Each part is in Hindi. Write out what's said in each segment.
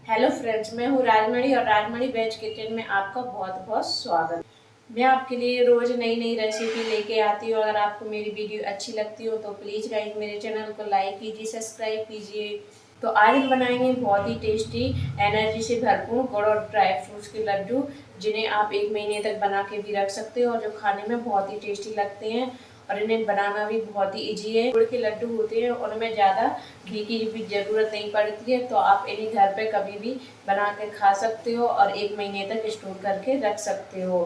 हेलो फ्रेंड्स, मैं हूँ राजमणि और राजमणि वेज किचन में आपका बहुत बहुत स्वागत। मैं आपके लिए रोज़ नई नई रेसिपी लेके आती हूँ। अगर आपको मेरी वीडियो अच्छी लगती हो तो प्लीज़ गाइस मेरे चैनल को लाइक कीजिए, सब्सक्राइब कीजिए। तो आज हम बनाएंगे बहुत ही टेस्टी, एनर्जी से भरपूर गुड़ और ड्राई फ्रूट्स के लड्डू, जिन्हें आप 1 महीने तक बना के भी रख सकते हो और जो खाने में बहुत ही टेस्टी लगते हैं और इन्हें बनाना भी बहुत ही ईजी है। गुड़ के लड्डू होते हैं, उनमें ज़्यादा घी की भी ज़रूरत नहीं पड़ती है, तो आप इन्हें घर पे कभी भी बना के खा सकते हो और 1 महीने तक स्टोर करके रख सकते हो।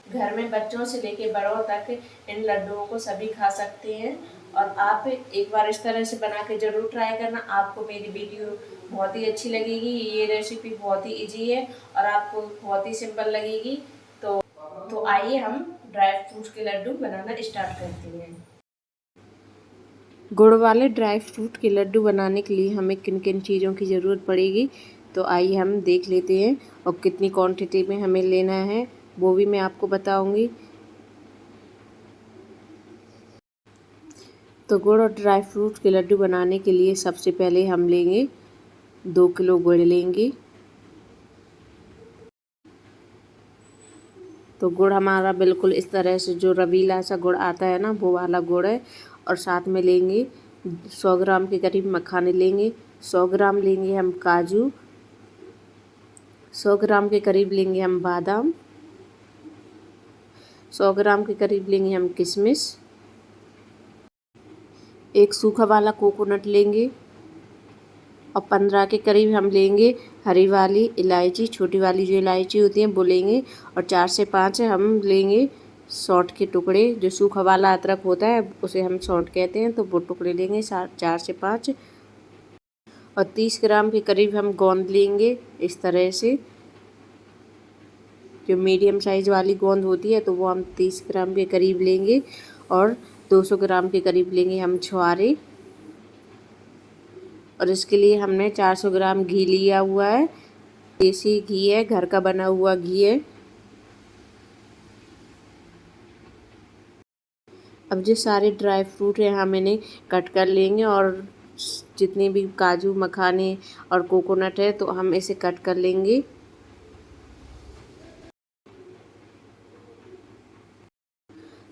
घर में बच्चों से लेके बड़ों तक इन लड्डुओं को सभी खा सकते हैं और आप एक बार इस तरह से बना के ज़रूर ट्राई करना। आपको मेरी वीडियो बहुत ही अच्छी लगेगी। ये रेसिपी बहुत ही इजी है और आपको बहुत ही सिंपल लगेगी। तो आइए हम ड्राई फ्रूट्स के लड्डू बनाना स्टार्ट करते हैं। गुड़ वाले ड्राई फ्रूट के लड्डू बनाने के लिए हमें किन किन चीज़ों की ज़रूरत पड़ेगी, तो आइए हम देख लेते हैं। और कितनी क्वांटिटी में हमें लेना है वो भी मैं आपको बताऊंगी। तो गुड़ और ड्राई फ्रूट के लड्डू बनाने के लिए सबसे पहले हम लेंगे 2 किलो गुड़ लेंगे। तो गुड़ हमारा बिल्कुल इस तरह से जो रवीला सा गुड़ आता है ना, वो वाला गुड़ है। और साथ में लेंगे 100 ग्राम के करीब मखाने लेंगे। 100 ग्राम लेंगे हम काजू। 100 ग्राम के करीब लेंगे हम बादाम। 100 ग्राम के करीब लेंगे हम किशमिश। एक सूखा वाला कोकोनट लेंगे और 15 के करीब हम लेंगे हरी वाली इलायची, छोटी वाली जो इलायची होती है वो लेंगे। और 4 से 5 हम लेंगे सौंठ के टुकड़े, जो सूखा वाला अदरक होता है उसे हम सौंठ कहते हैं, तो वो टुकड़े लेंगे 4 से 5। और 30 ग्राम के करीब हम गोंद लेंगे इस तरह से, जो मीडियम साइज़ वाली गोंद होती है, तो वो हम 30 ग्राम के करीब लेंगे। और 200 ग्राम के करीब लेंगे हम छुआरे। और इसके लिए हमने 400 ग्राम घी लिया हुआ है। देसी घी है, घर का बना हुआ घी है। अब जो सारे ड्राई फ्रूट हैं हम इन्हें कट कर लेंगे, और जितने भी काजू मखाने और कोकोनट है तो हम इसे कट कर लेंगे।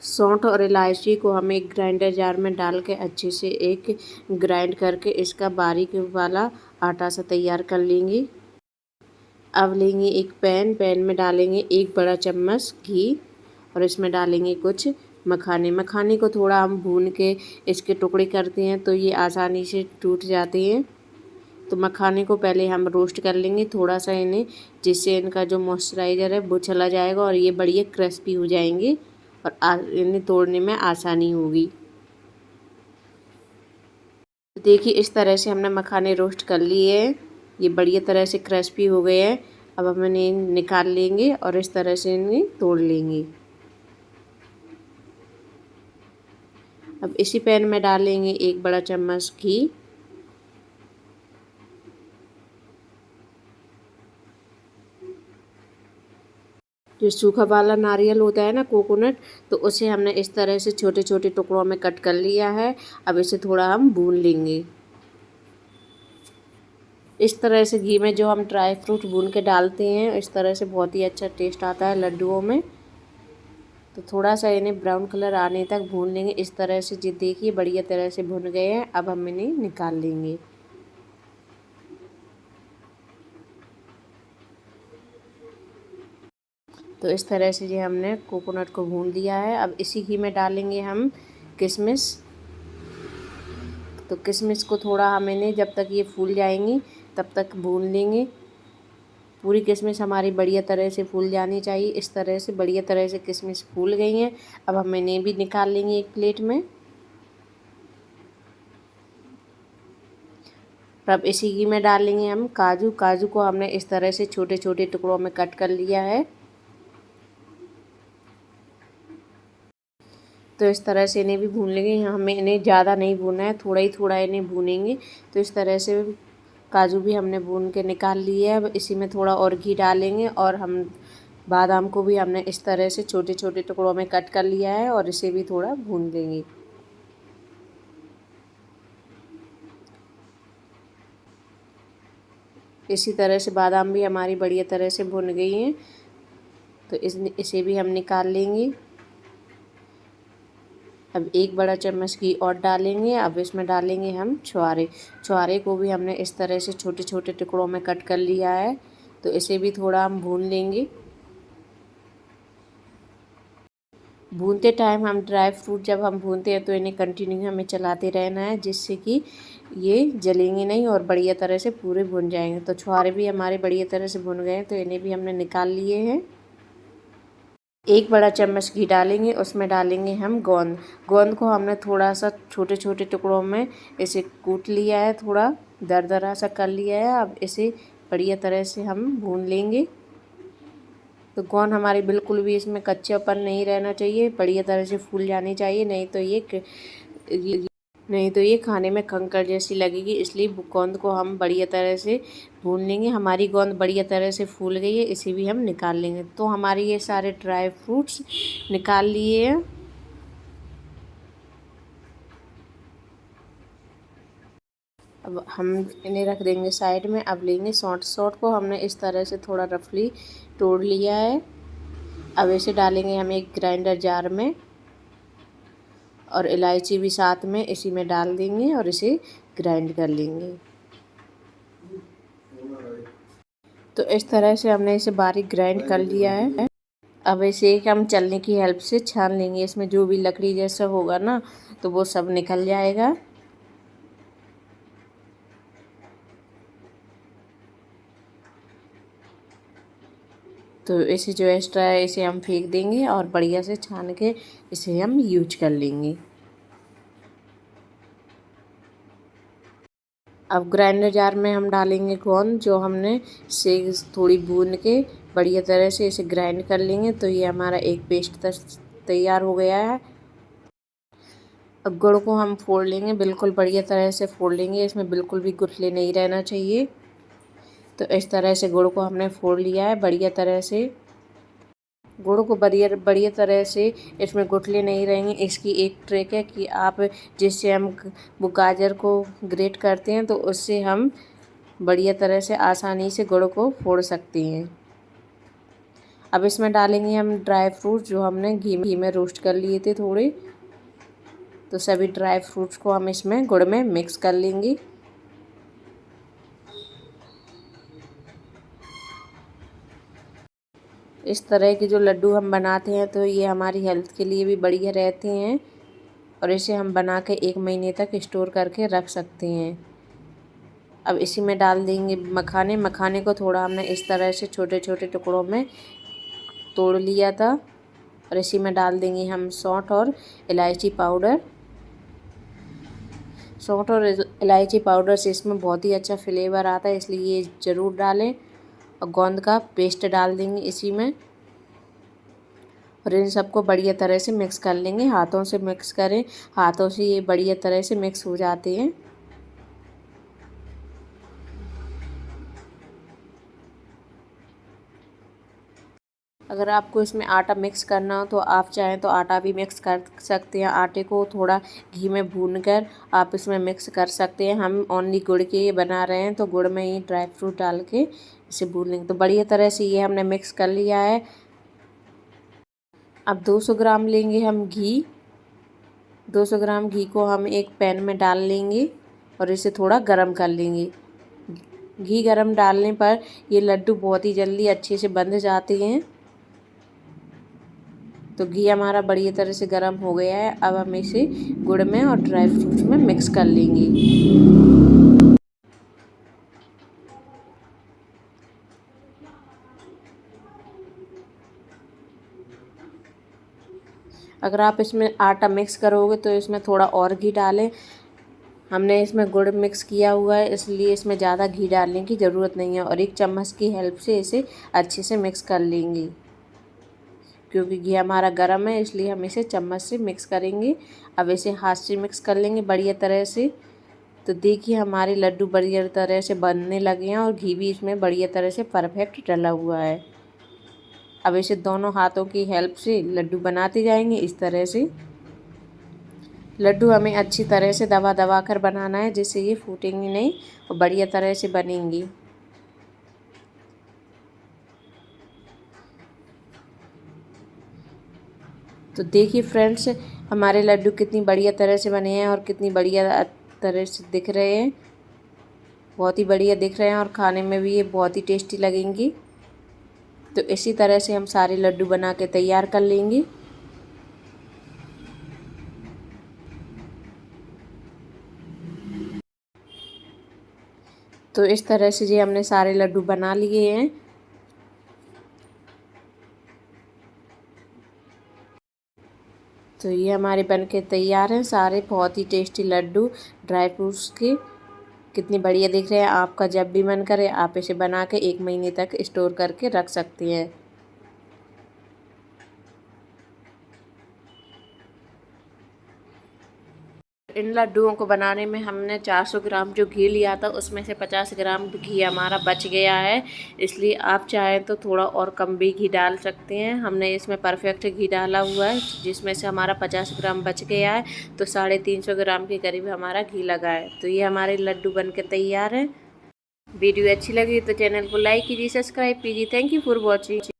सौंठ और इलायची को हम एक ग्राइंडर जार में डाल के अच्छे से एक ग्राइंड करके इसका बारीक वाला आटा सा तैयार कर लेंगे। अब लेंगे एक पैन में डालेंगे 1 बड़ा चम्मच घी और इसमें डालेंगे कुछ मखाने को थोड़ा हम भून के इसके टुकड़े करते हैं तो ये आसानी से टूट जाते हैं। तो मखाने को पहले हम रोस्ट कर लेंगे थोड़ा सा इन्हें, जिससे इनका जो मॉइस्चराइज़र है वो चला जाएगा और ये बढ़िया क्रिस्पी हो जाएंगे और इन्हें तोड़ने में आसानी होगी। तो देखिए इस तरह से हमने मखाने रोस्ट कर लिए हैं, ये बढ़िया तरह से क्रिस्पी हो गए हैं। अब हम इन्हें निकाल लेंगे और इस तरह से इन्हें तोड़ लेंगे। अब इसी पैन में डालेंगे 1 बड़ा चम्मच घी। जो सूखा वाला नारियल होता है ना, कोकोनट, तो उसे हमने इस तरह से छोटे छोटे टुकड़ों में कट कर लिया है। अब इसे थोड़ा हम भून लेंगे। इस तरह से घी में जो हम ड्राई फ्रूट भून के डालते हैं, इस तरह से बहुत ही अच्छा टेस्ट आता है लड्डुओं में। तो थोड़ा सा इन्हें ब्राउन कलर आने तक भून लेंगे इस तरह से। जी देखिए बढ़िया तरह से भुन गए हैं। अब हम इन्हें निकाल लेंगे। तो इस तरह से ये हमने कोकोनट को भून लिया है। अब इसी घी में डालेंगे हम किशमिश। तो किशमिश को थोड़ा हम इन्हें जब तक ये फूल जाएंगी तब तक भून लेंगे। पूरी किशमिश हमारी बढ़िया तरह से फूल जानी चाहिए। इस तरह से बढ़िया तरह से किशमिश फूल गई हैं। अब हम इन्हें भी निकाल लेंगे एक प्लेट में। अब इसी घी में डालेंगे हम काजू। काजू को हमने इस तरह से छोटे छोटे टुकड़ों में कट कर लिया है। तो इस तरह से इन्हें भी भून लेंगे। हमें इन्हें ज़्यादा नहीं भूनना है, थोड़ा ही थोड़ा इन्हें भूनेंगे। तो इस तरह से काजू भी हमने भून के निकाल लिए है। अब इसी में थोड़ा और घी डालेंगे और हम बादाम को भी हमने इस तरह से छोटे छोटे टुकड़ों में कट कर लिया है और इसे भी थोड़ा भून लेंगे। इसी तरह से बादाम भी हमारी बढ़िया तरह से भुन गई हैं, तो इसे भी हम निकाल लेंगे। अब 1 बड़ा चम्मच घी और डालेंगे। अब इसमें डालेंगे हम छुहारे। छुहारे को भी हमने इस तरह से छोटे छोटे टुकड़ों में कट कर लिया है, तो इसे भी थोड़ा हम भून लेंगे। भूनते टाइम हम ड्राई फ्रूट जब हम भूनते हैं तो इन्हें कंटिन्यू हमें चलाते रहना है, जिससे कि ये जलेंगे नहीं और बढ़िया तरह से पूरे भुन जाएंगे। तो छुहारे भी हमारे बढ़िया तरह से भुन गए हैं, तो इन्हें भी हमने निकाल लिए हैं। 1 बड़ा चम्मच घी डालेंगे, उसमें डालेंगे हम गोंद। गोंद को हमने थोड़ा सा छोटे छोटे टुकड़ों में इसे कूट लिया है, थोड़ा दरदरा सा कर लिया है। अब इसे बढ़िया तरह से हम भून लेंगे। तो गोंद हमारी बिल्कुल भी इसमें कच्चापन नहीं रहना चाहिए, बढ़िया तरह से फूल जानी चाहिए, नहीं तो ये खाने में कंकड़ जैसी लगेगी। इसलिए गोंद को हम बढ़िया तरह से भून लेंगे। हमारी गोंद बढ़िया तरह से फूल गई है, इसे भी हम निकाल लेंगे। तो हमारे ये सारे ड्राई फ्रूट्स निकाल लिए हैं। अब हम इन्हें रख देंगे साइड में। अब लेंगे सौंठ। सौंठ को हमने इस तरह से थोड़ा रफली तोड़ लिया है। अब इसे डालेंगे हम एक ग्राइंडर जार में, और इलायची भी साथ में इसी में डाल देंगे और इसे ग्राइंड कर लेंगे। तो इस तरह से हमने इसे बारीक ग्राइंड कर लिया है। अब इसे एक हम चलने की हेल्प से छान लेंगे। इसमें जो भी लकड़ी जैसा होगा ना, तो वो सब निकल जाएगा। तो इसे जो एक्स्ट्रा है इसे हम फेंक देंगे और बढ़िया से छान के इसे हम यूज कर लेंगे। अब ग्राइंडर जार में हम डालेंगे गोंद, जो हमने से थोड़ी भून के बढ़िया तरह से इसे ग्राइंड कर लेंगे। तो ये हमारा एक पेस्ट तैयार हो गया है। अब गुड़ को हम फोड़ लेंगे, बिल्कुल बढ़िया तरह से फोड़ लेंगे, इसमें बिल्कुल भी गुठली नहीं रहना चाहिए। तो इस तरह से गुड़ को हमने फोड़ लिया है बढ़िया तरह से। गुड़ को बढ़िया तरह से इसमें गुठली नहीं रहेंगी। इसकी एक ट्रिक है कि आप जिससे हम वो गाजर को ग्रेट करते हैं, तो उससे हम बढ़िया तरह से आसानी से गुड़ को फोड़ सकते हैं। अब इसमें डालेंगे हम ड्राई फ्रूट, जो हमने घी में रोस्ट कर लिए थे थोड़े। तो सभी ड्राई फ्रूट्स को हम इसमें गुड़ में मिक्स कर लेंगे। इस तरह के जो लड्डू हम बनाते हैं, तो ये हमारी हेल्थ के लिए भी बढ़िया रहते हैं, और इसे हम बना के 1 महीने तक स्टोर करके रख सकते हैं। अब इसी में डाल देंगे मखाने। मखाने को थोड़ा हमने इस तरह से छोटे छोटे टुकड़ों में तोड़ लिया था, और इसी में डाल देंगे हम सौंठ और इलायची पाउडर। सौंठ और इलायची पाउडर से इसमें बहुत ही अच्छा फ्लेवर आता है, इसलिए ये ज़रूर डालें। और गोंद का पेस्ट डाल देंगे इसी में, और इन सबको बढ़िया तरह से मिक्स कर लेंगे। हाथों से मिक्स करें, हाथों से ये बढ़िया तरह से मिक्स हो जाते हैं। अगर आपको इसमें आटा मिक्स करना हो, तो आप चाहें तो आटा भी मिक्स कर सकते हैं। आटे को थोड़ा घी में भूनकर आप इसमें मिक्स कर सकते हैं। हम ओनली गुड़ के ये बना रहे हैं, तो गुड़ में ही ड्राई फ्रूट डाल के इसे भून लेंगे। तो बढ़िया तरह से ये हमने मिक्स कर लिया है। अब 200 ग्राम लेंगे हम घी। 200 ग्राम घी को हम एक पैन में डाल लेंगे और इसे थोड़ा गरम कर लेंगे। घी गरम डालने पर ये लड्डू बहुत ही जल्दी अच्छे से बंध जाते हैं। तो घी हमारा बढ़िया तरह से गर्म हो गया है। अब हम इसे गुड़ में और ड्राई फ्रूट्स में मिक्स कर लेंगे। अगर आप इसमें आटा मिक्स करोगे तो इसमें थोड़ा और घी डालें। हमने इसमें गुड़ मिक्स किया हुआ है, इसलिए इसमें ज़्यादा घी डालने की ज़रूरत नहीं है, और 1 चम्मच की हेल्प से इसे अच्छे से मिक्स कर लेंगे। क्योंकि घी हमारा गर्म है, इसलिए हम इसे चम्मच से मिक्स करेंगे। अब इसे हाथ से मिक्स कर लेंगे बढ़िया तरह से। तो देखिए हमारे लड्डू बढ़िया तरह से बनने लगे हैं, और घी भी इसमें बढ़िया तरह से परफेक्ट डला हुआ है। अब इसे दोनों हाथों की हेल्प से लड्डू बनाते जाएंगे इस तरह से। लड्डू हमें अच्छी तरह से दबा दबा कर बनाना है, जिससे ये फूटेंगे नहीं और बढ़िया तरह से बनेंगी। तो देखिए फ्रेंड्स, हमारे लड्डू कितनी बढ़िया तरह से बने हैं और कितनी बढ़िया तरह से दिख रहे हैं। बहुत ही बढ़िया दिख रहे हैं और खाने में भी ये बहुत ही टेस्टी लगेंगी। तो इसी तरह से हम सारे लड्डू बना के तैयार कर लेंगे। तो इस तरह से जी हमने सारे लड्डू बना लिए हैं। तो ये हमारे बनके तैयार हैं सारे बहुत ही टेस्टी लड्डू ड्राई फ्रूट्स के। कितनी बढ़िया दिख रहे हैं। आपका जब भी मन करे आप इसे बना के 1 महीने तक स्टोर करके रख सकती हैं। इन लड्डुओं को बनाने में हमने 400 ग्राम जो घी लिया था उसमें से 50 ग्राम घी हमारा बच गया है। इसलिए आप चाहें तो थोड़ा और कम भी घी डाल सकते हैं। हमने इसमें परफेक्ट घी डाला हुआ है जिसमें से हमारा 50 ग्राम बच गया है। तो 350 ग्राम के करीब हमारा घी लगा है। तो ये हमारे लड्डू बन के तैयार हैं। वीडियो अच्छी लगी तो चैनल को लाइक कीजिए, सब्सक्राइब कीजिए। Thank you for watching.